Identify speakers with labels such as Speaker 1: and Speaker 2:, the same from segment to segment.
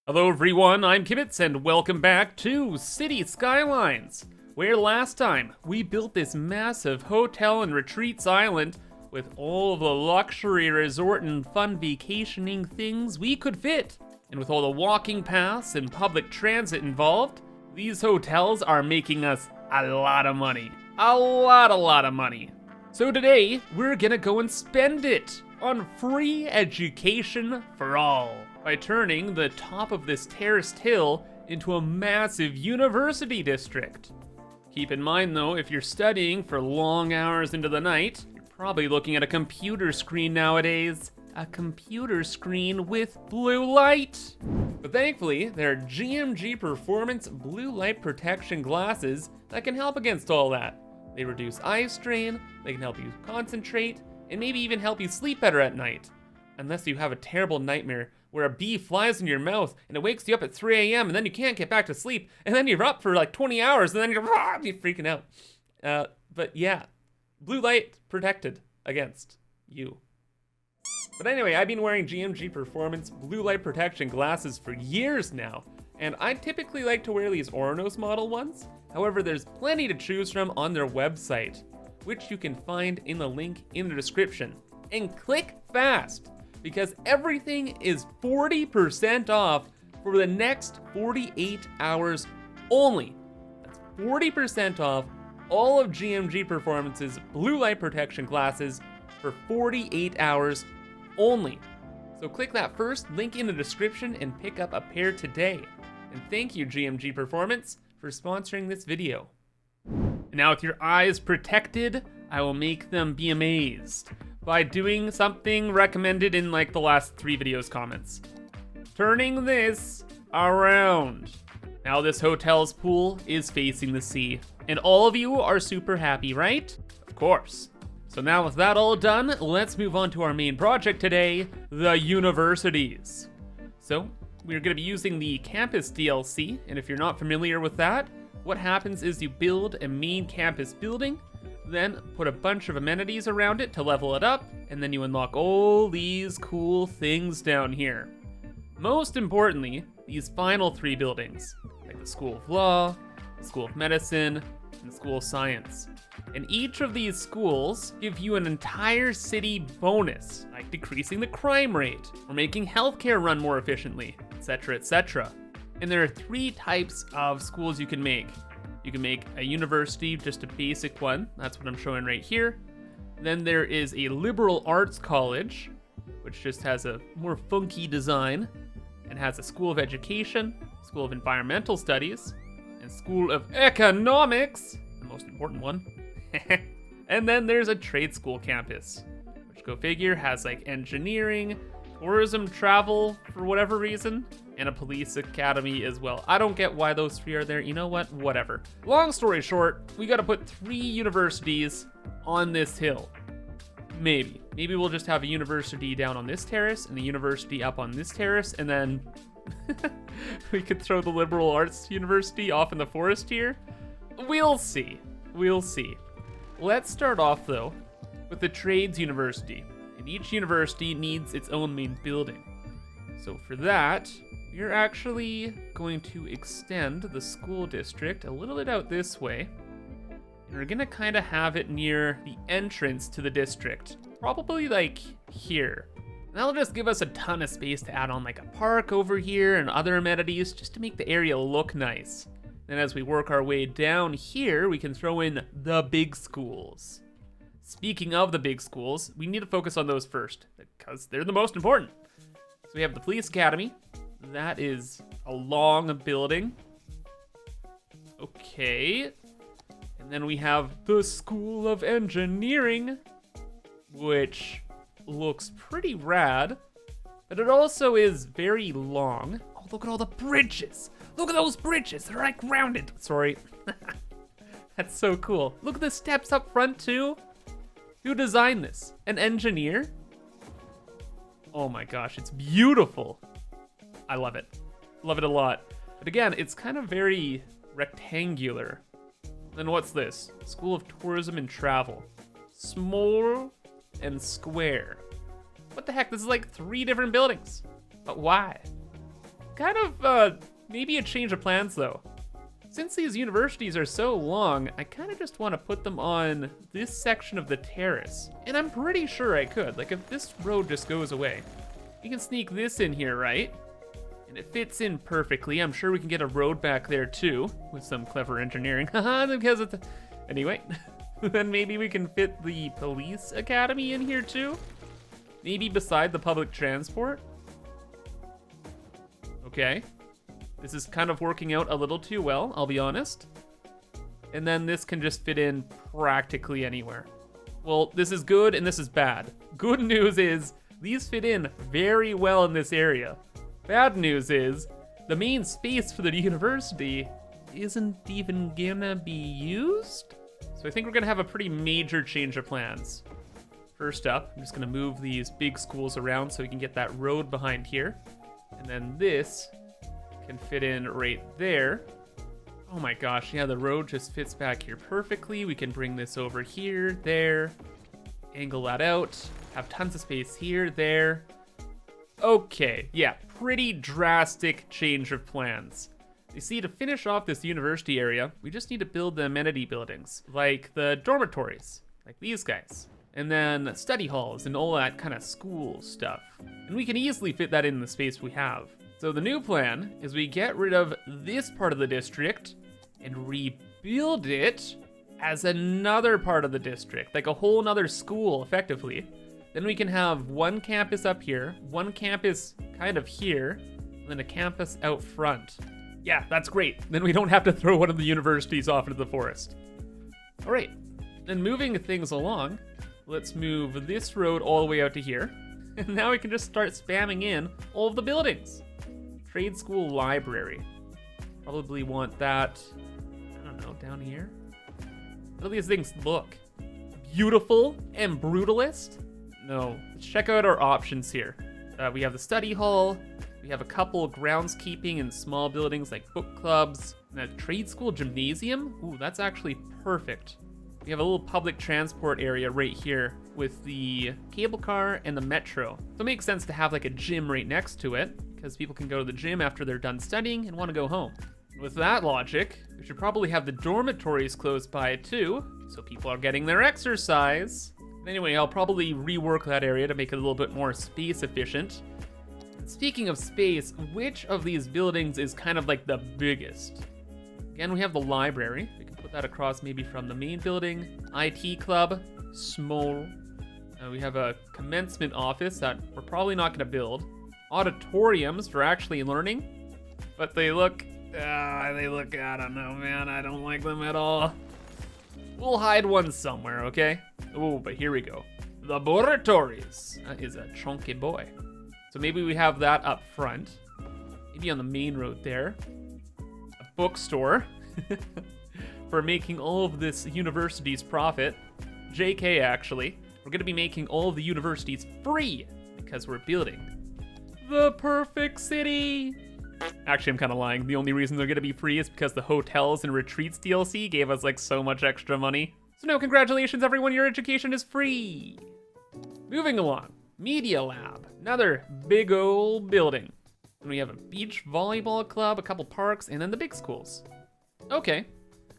Speaker 1: Hello everyone, I'm Kibitz and welcome back to Cities Skylines, where last time we built this massive hotel and retreats island with all of the luxury resort and fun vacationing things we could fit. And with all the walking paths and public transit involved, these hotels are making us a lot of money. A lot of money. So today, we're gonna go and spend it on free education for all by turning the top of this terraced hill into a massive university district. Keep in mind though, if you're studying for long hours into the night, you're probably looking at a computer screen nowadays. A computer screen with blue light. But thankfully, there are GMG Performance blue light protection glasses that can help against all that. They reduce eye strain, they can help you concentrate, and maybe even help you sleep better at night. Unless you have a terrible nightmare where a bee flies in your mouth and it wakes you up at 3 a.m. and then you can't get back to sleep, and then you're up for like 20 hours and then you're freaking out. But yeah, blue light protected against you. But anyway, I've been wearing GMG Performance blue light protection glasses for years now, and I typically like to wear these Oranos model ones. However, there's plenty to choose from on their website, which you can find in the link in the description. And click fast, because everything is 40% off for the next 48 hours only. That's 40% off all of GMG Performance's blue light protection glasses for 48 hours only. So click that first link in the description and pick up a pair today. And thank you, GMG Performance, for sponsoring this video. And now with your eyes protected, I will make them be amazed by doing something recommended in like the last 3 videos comments. Turning this around. Now this hotel's pool is facing the sea, and all of you are super happy, right? Of course. So now with that all done, let's move on to our main project today, the universities. So we're gonna be using the campus DLC, and if you're not familiar with that, what happens is you build a main campus building, then put a bunch of amenities around it to level it up, and then you unlock all these cool things down here. Most importantly, these final 3 buildings, like the School of Law, the School of Medicine, and the School of Science. And each of these schools give you an entire city bonus, like decreasing the crime rate, or making healthcare run more efficiently, etc., etc. And there are 3 types of schools you can make. You can make a university, just a basic one. That's what I'm showing right here. Then there is a liberal arts college, which just has a more funky design and has a school of education, school of environmental studies, and school of economics, the most important one. And then there's a trade school campus, which go figure has like engineering, tourism, travel for whatever reason, and a police academy as well. I don't get why those 3 are there. You know what? Whatever. Long story short, we gotta put 3 universities on this hill. Maybe we'll just have a university down on this terrace and a university up on this terrace, and then we could throw the liberal arts university off in the forest here. We'll see. Let's start off though with the trades university. And each university needs its own main building. So for that, we're actually going to extend the school district a little bit out this way. And we're gonna kind of have it near the entrance to the district. Probably like here. And that'll just give us a ton of space to add on like a park over here and other amenities just to make the area look nice. Then as we work our way down here, we can throw in the big schools. Speaking of the big schools, we need to focus on those first because they're the most important. So we have the police academy. That is a long building. Okay. And then we have the School of Engineering, which looks pretty rad, but it also is very long. Oh, look at all the bridges. Look at those bridges. They're like rounded. Sorry. That's so cool. Look at the steps up front too. Who designed this? An engineer? Oh my gosh, it's beautiful. I love it. Love it a lot. But again, it's kind of very rectangular. Then what's this? School of Tourism and Travel. Small and square. What the heck? This is like 3 different buildings. But why? kind of, maybe a change of plans though. Since these universities are so long, I kind of just want to put them on this section of the terrace. And I'm pretty sure I could. Like, if this road just goes away, you can sneak this in here, right? And it fits in perfectly. I'm sure we can get a road back there too, with some clever engineering. Haha, because of the... Anyway, then maybe we can fit the police academy in here too? Maybe beside the public transport? Okay. This is kind of working out a little too well, I'll be honest. And then this can just fit in practically anywhere. Well, this is good and this is bad. Good news is these fit in very well in this area. Bad news is the main space for the university isn't even gonna be used. So I think we're gonna have a pretty major change of plans. First up, I'm just gonna move these big schools around so we can get that road behind here. And then this can fit in right there. Oh my gosh, yeah, the road just fits back here perfectly. We can bring this over here, there, angle that out, have tons of space here, there. Okay, yeah, pretty drastic change of plans. You see, to finish off this university area, we just need to build the amenity buildings, like the dormitories, like these guys. And then study halls and all that kind of school stuff. And we can easily fit that in the space we have. So the new plan is we get rid of this part of the district and rebuild it as another part of the district, like a whole nother school, effectively. Then we can have one campus up here, one campus kind of here, and then a campus out front. Yeah, that's great. Then we don't have to throw one of the universities off into the forest. All right, then moving things along, let's move this road all the way out to here. And now we can just start spamming in all of the buildings. Trade school library. Probably want that, I don't know, down here. How do these things look? Beautiful and brutalist? No, let's check out our options here. We have the study hall. We have a couple groundskeeping and small buildings like book clubs. And a trade school gymnasium? Ooh, that's actually perfect. We have a little public transport area right here with the cable car and the metro. So it makes sense to have like a gym right next to it because people can go to the gym after they're done studying and want to go home. With that logic, we should probably have the dormitories close by too, so people are getting their exercise. Anyway, I'll probably rework that area to make it a little bit more space efficient. Speaking of space, which of these buildings is kind of like the biggest? Again, we have the library. We can put that across maybe from the main building. IT club, small. We have a commencement office that we're probably not gonna build. Auditoriums for actually learning, but they look, I don't know, man. I don't like them at all. We'll hide one somewhere, okay? Oh, but here we go. Laboratories. That is a chunky boy. So maybe we have that up front. Maybe on the main road there. A bookstore for making all of this university's profit. JK, actually. We're gonna be making all of the universities free because we're building the perfect city. Actually, I'm kind of lying. The only reason they're gonna be free is because the hotels and retreats DLC gave us like so much extra money. So no, congratulations everyone, your education is free. Moving along, Media Lab, another big old building. And we have a beach volleyball club, a couple parks, and then the big schools. Okay,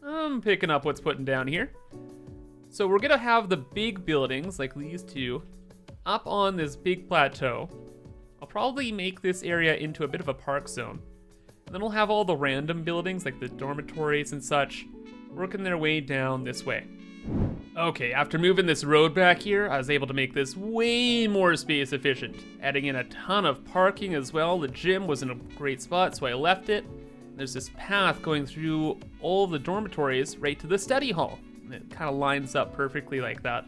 Speaker 1: I'm picking up what's putting down here. So we're gonna have the big buildings, like these two, up on this big plateau. I'll probably make this area into a bit of a park zone. And then we'll have all the random buildings, like the dormitories and such, working their way down this way. Okay, after moving this road back here, I was able to make this way more space efficient, adding in a ton of parking as well. The gym was in a great spot, so I left it. There's this path going through all the dormitories right to the study hall. And it kind of lines up perfectly like that.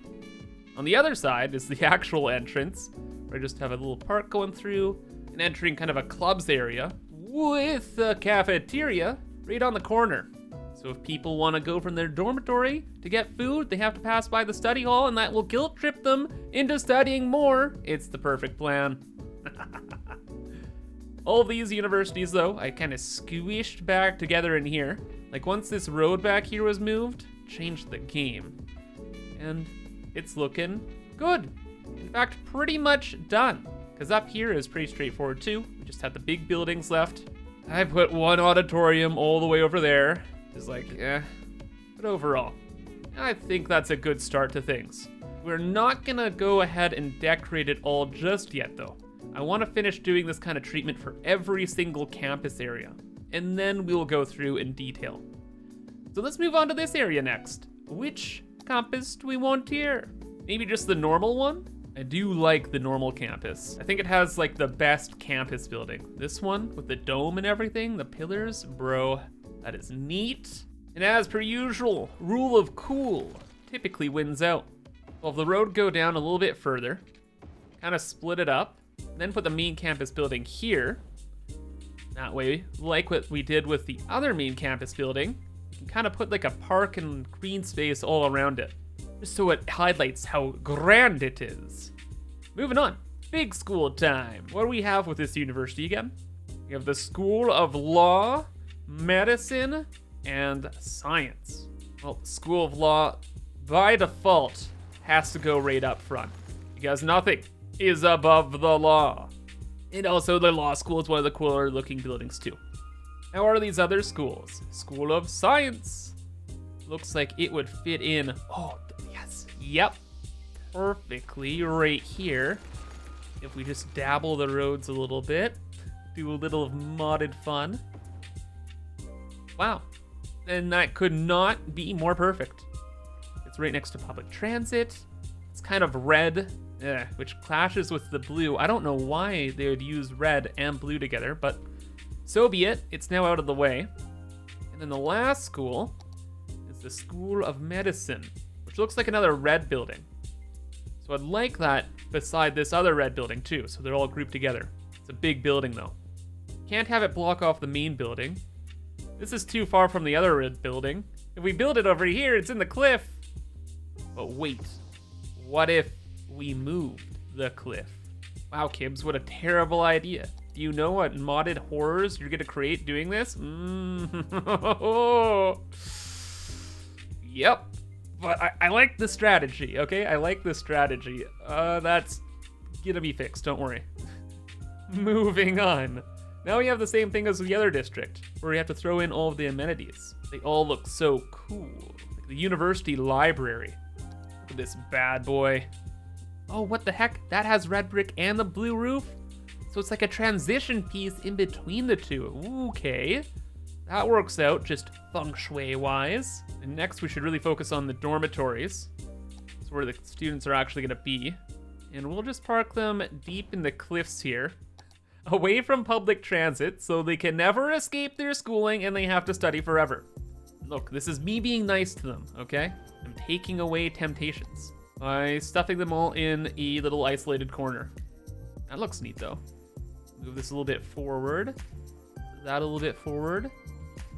Speaker 1: On the other side is the actual entrance, where I just have a little park going through and entering kind of a clubs area with a cafeteria right on the corner. So if people want to go from their dormitory to get food, they have to pass by the study hall, and that will guilt trip them into studying more. It's the perfect plan. All these universities, though, I kind of squished back together in here. Like once this road back here was moved, changed the game. And it's looking good. In fact, pretty much done. because up here is pretty straightforward too. We just have the big buildings left. I put one auditorium all the way over there. It's like, but overall, I think that's a good start to things. We're not gonna go ahead and decorate it all just yet though. I wanna finish doing this kind of treatment for every single campus area, and then we'll go through in detail. So let's move on to this area next. Which campus do we want here? Maybe just the normal one? I do like the normal campus. I think it has like the best campus building. This one with the dome and everything, the pillars, bro, that is neat. And as per usual, rule of cool typically wins out. We'll have the road go down a little bit further, kind of split it up, then put the main campus building here. That way, like what we did with the other main campus building, you can kind of put like a park and green space all around it, just so it highlights how grand it is. Moving on, big school time. What do we have with this university again? We have the School of Law, Medicine, and Science. Well, School of Law, by default, has to go right up front, because nothing is above the law. And also the law school is one of the cooler looking buildings too. How are these other schools? School of Science. Looks like it would fit in, oh yes, yep, perfectly right here. If we just dabble the roads a little bit, do a little modded fun. Wow, and that could not be more perfect. It's right next to public transit. It's kind of red, which clashes with the blue. I don't know why they would use red and blue together, but so be it. It's now out of the way. And then the last school is the School of Medicine, which looks like another red building. So I'd like that beside this other red building too, so they're all grouped together. It's a big building though. Can't have it block off the main building. This is too far from the other red building. If we build it over here, it's in the cliff. But wait, what if we moved the cliff? Wow, Kibs, what a terrible idea. Do you know what modded horrors you're gonna create doing this? Yep, but I like the strategy, okay? I like the strategy. That's gonna be fixed, don't worry. Moving on. Now we have the same thing as the other district, where we have to throw in all of the amenities. They all look so cool. Like the university library. Look at this bad boy. Oh, what the heck? That has red brick and the blue roof? So it's like a transition piece in between the two. Okay, that works out just feng shui wise. And next we should really focus on the dormitories. That's where the students are actually gonna be. And we'll just park them deep in the cliffs here, away from public transit, so they can never escape their schooling and they have to study forever. Look, this is me being nice to them, okay? I'm taking away temptations by stuffing them all in a little isolated corner. That looks neat though. Move this a little bit forward. That a little bit forward.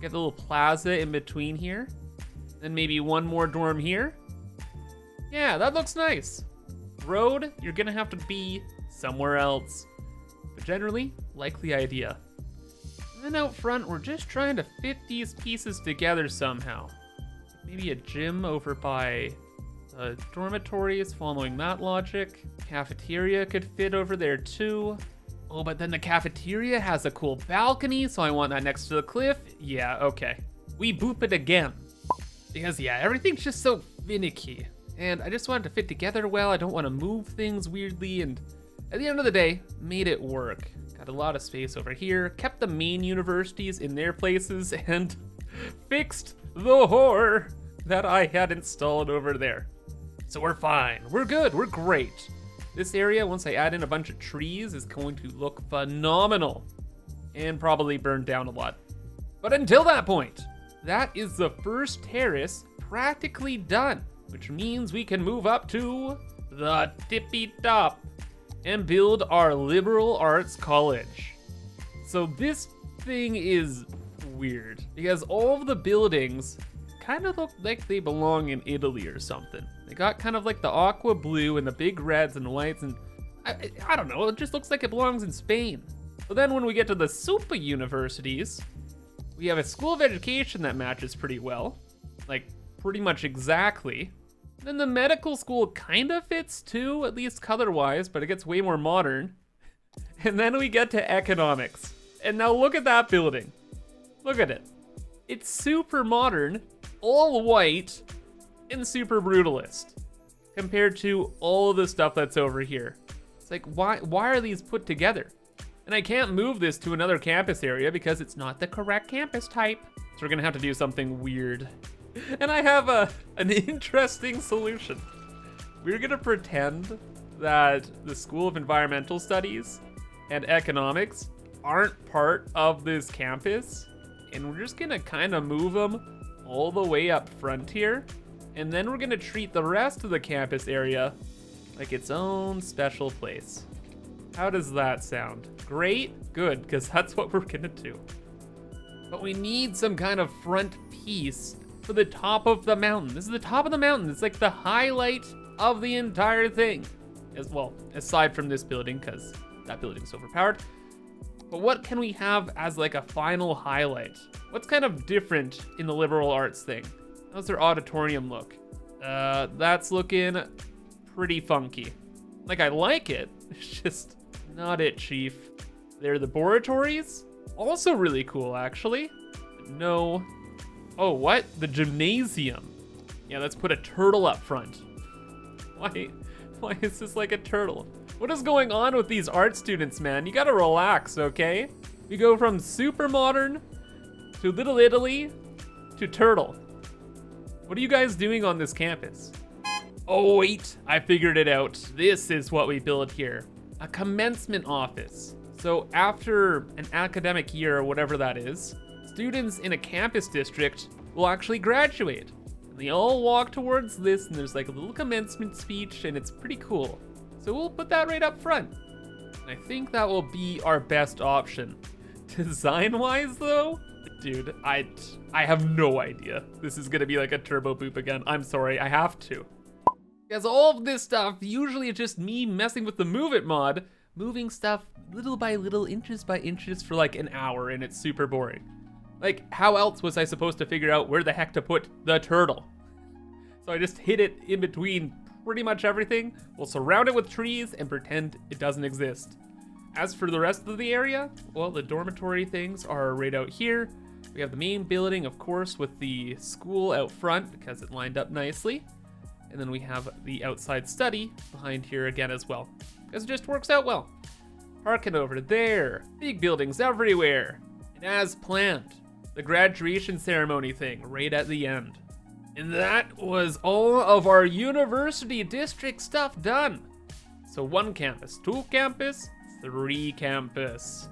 Speaker 1: Get the little plaza in between here. Then maybe one more dorm here. Yeah, that looks nice. Road, you're gonna have to be somewhere else. But generally, like the idea. And then out front, we're just trying to fit these pieces together somehow. Maybe a gym over by dormitories, following that logic. Cafeteria could fit over there too. Oh, but then the cafeteria has a cool balcony, so I want that next to the cliff. Yeah, okay. We boop it again. Because yeah, everything's just so finicky. And I just want it to fit together well. I don't want to move things weirdly, and at the end of the day, made it work. Got a lot of space over here, kept the main universities in their places, and fixed the horror that I had installed over there. So we're fine, we're good, we're great. This area, once I add in a bunch of trees, is going to look phenomenal. And probably burn down a lot. But until that point, that is the first terrace practically done, which means we can move up to the tippy top and build our liberal arts college. So this thing is weird because all of the buildings kind of look like they belong in Italy or something. They got kind of like the aqua blue and the big reds and whites, and I don't know, it just looks like it belongs in Spain. But then when we get to the super universities, we have a school of education that matches pretty well, like pretty much exactly. Then the medical school kind of fits too, at least color-wise, but it gets way more modern. And then we get to economics. And now look at that building. Look at it. It's super modern, all white, and super brutalist compared to all of the stuff that's over here. It's like, why are these put together? And I can't move this to another campus area because it's not the correct campus type. So we're gonna have to do something weird. And I have an interesting solution. We're gonna pretend that the School of Environmental Studies and Economics aren't part of this campus. And we're just gonna kind of move them all the way up front here. And then we're gonna treat the rest of the campus area like its own special place. How does that sound? Great? Good, because that's what we're gonna do. But we need some kind of front piece for the top of the mountain. This is the top of the mountain. It's like the highlight of the entire thing. As well, aside from this building, because that building's overpowered. But what can we have as like a final highlight? What's kind of different in the liberal arts thing? How's their auditorium look? That's looking pretty funky. Like, I like it, it's just not it, chief. Their laboratories, also really cool, actually. No. Oh, what? The gymnasium. Yeah, let's put a turtle up front. Why is this like a turtle? What is going on with these art students, man? You gotta relax, okay? We go from super modern to Little Italy to turtle. What are you guys doing on this campus? Oh wait, I figured it out. This is what we build here. A commencement office. So after an academic year or whatever that is, students in a campus district will actually graduate. And they all walk towards this, and there's like a little commencement speech, and it's pretty cool. So we'll put that right up front. And I think that will be our best option. Design-wise though, dude, I have no idea. This is gonna be like a turbo boop again. I'm sorry, I have to. Because all of this stuff usually is just me messing with the Move It mod, moving stuff little by little, inches by inches for like an hour, and it's super boring. Like, how else was I supposed to figure out where the heck to put the turtle? So I just hid it in between pretty much everything. We'll surround it with trees and pretend it doesn't exist. As for the rest of the area, well, the dormitory things are right out here. We have the main building, of course, with the school out front because it lined up nicely. And then we have the outside study behind here again as well, because it just works out well. Parking over there, big buildings everywhere. And as planned, the graduation ceremony thing right at the end. And that was all of our university district stuff done. So 1 campus, 2 campus, 3 campus.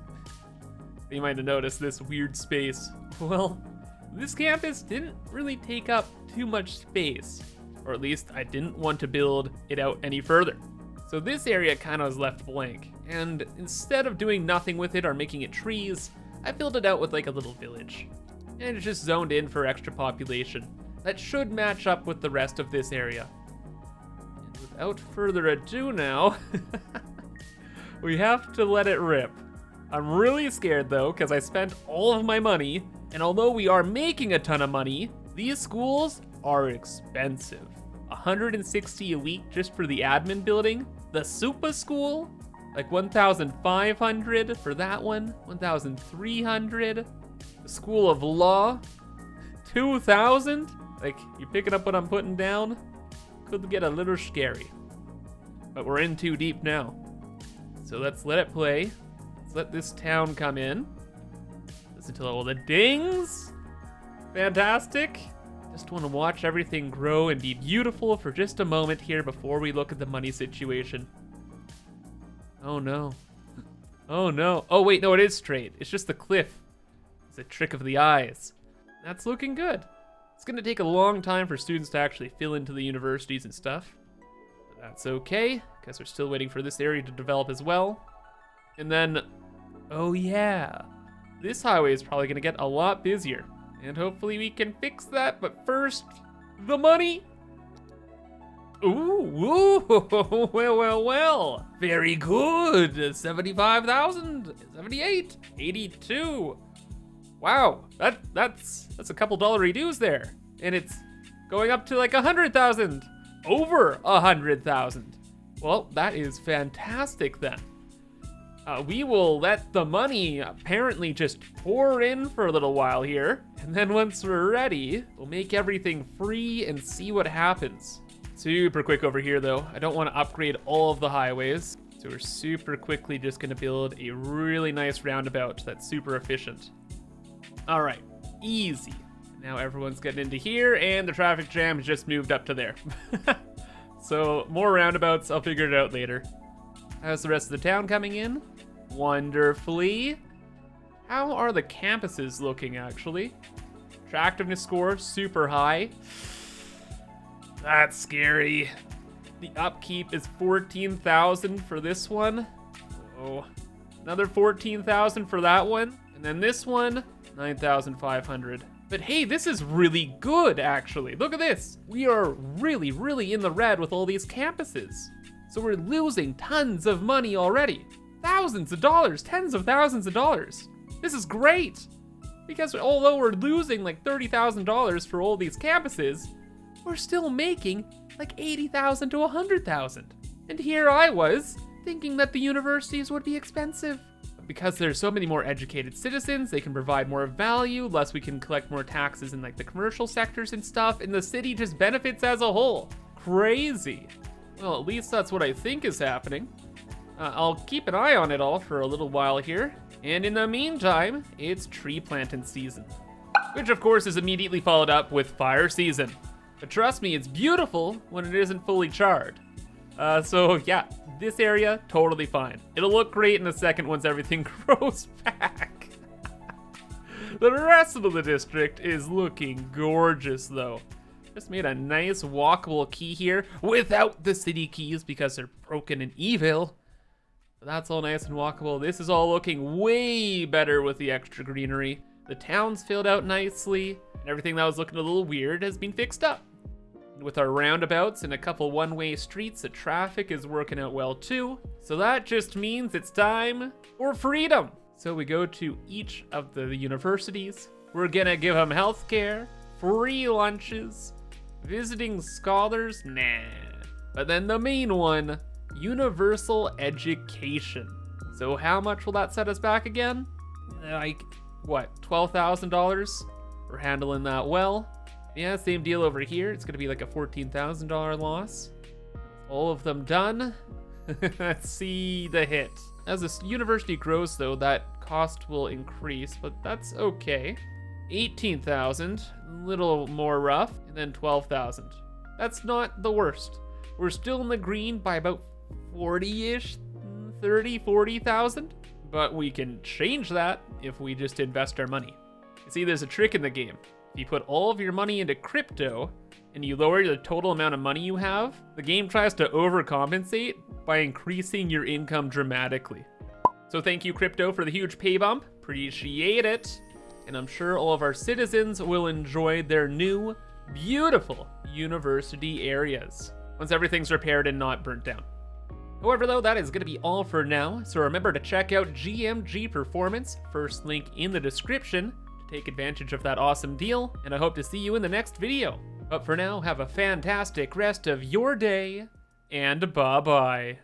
Speaker 1: You might have noticed this weird space. Well, this campus didn't really take up too much space, or at least I didn't want to build it out any further. So this area kind of was left blank, and instead of doing nothing with it or making it trees, I filled it out with like a little village. And it's just zoned in for extra population. That should match up with the rest of this area. And without further ado now, we have to let it rip. I'm really scared though, because I spent all of my money, and although we are making a ton of money, these schools are expensive. $160 a week just for the admin building. The Super School, like $1,500 for that one, $1,300. The School of Law, $2,000. Like, you picking up what I'm putting down? Could get a little scary. But we're in too deep now. So let's let it play. Let's let this town come in. Listen to all the dings. Fantastic. Just want to watch everything grow and be beautiful for just a moment here before we look at the money situation. Oh no. Oh no. Oh wait, no, it is straight. It's just the cliff. It's a trick of the eyes. That's looking good. It's gonna take a long time for students to actually fill into the universities and stuff. But that's okay, because we're still waiting for this area to develop as well. And then, oh yeah, this highway is probably gonna get a lot busier. And hopefully we can fix that, but first, the money. Ooh, well. Very good. 75,000, 78, 82. Wow, that's a couple dollary dues there. And it's going up to like 100,000, over 100,000. Well, that is fantastic then. We will let the money apparently just pour in for a little while here. And then once we're ready, we'll make everything free and see what happens. Super quick over here though. I don't want to upgrade all of the highways. So we're super quickly just gonna build a really nice roundabout that's super efficient. All right, easy. Now everyone's getting into here and the traffic jam has just moved up to there. So more roundabouts, I'll figure it out later. How's the rest of the town coming in? Wonderfully. How are the campuses looking actually? Attractiveness score, super high. That's scary. The upkeep is 14,000 for this one. Oh, another 14,000 for that one. And then this one, 9,500. But hey, this is really good actually. Look at this. We are really, really in the red with all these campuses. So we're losing tons of money already. Thousands of dollars, tens of thousands of dollars. This is great. Because although we're losing like $30,000 for all these campuses, we're still making like 80,000 to 100,000. And here I was thinking that the universities would be expensive. But because there's so many more educated citizens, they can provide more value, less we can collect more taxes in like the commercial sectors and stuff, and the city just benefits as a whole. Crazy. Well, at least that's what I think is happening. I'll keep an eye on it all for a little while here. And in the meantime, it's tree planting season. Which of course is immediately followed up with fire season. But trust me, it's beautiful when it isn't fully charred. So yeah, this area, totally fine. It'll look great in a second once everything grows back. The rest of the district is looking gorgeous though. Just made a nice walkable quay here without the city keys because they're broken and evil. But that's all nice and walkable. This is all looking way better with the extra greenery. The town's filled out nicely, and everything that was looking a little weird has been fixed up. And with our roundabouts and a couple one-way streets, the traffic is working out well too. So that just means it's time for freedom. So we go to each of the universities. We're gonna give them healthcare, free lunches, visiting scholars, nah. But then the main one, universal education. So how much will that set us back again? Like, what, $12,000? We're handling that well. Yeah, same deal over here. It's gonna be like a $14,000 loss. All of them done. Let's see the hit. As this university grows though, that cost will increase, but that's okay. 18,000, a little more rough, and then 12,000. That's not the worst. We're still in the green by about 40-ish, 30, 40,000, but we can change that if we just invest our money. You see, there's a trick in the game. If you put all of your money into crypto and you lower the total amount of money you have, the game tries to overcompensate by increasing your income dramatically. So thank you, crypto, for the huge pay bump. Appreciate it. And I'm sure all of our citizens will enjoy their new, beautiful university areas once everything's repaired and not burnt down. However, though, that is going to be all for now. So remember to check out GMG Performance, first link in the description, to take advantage of that awesome deal. And I hope to see you in the next video. But for now, have a fantastic rest of your day, and bye-bye.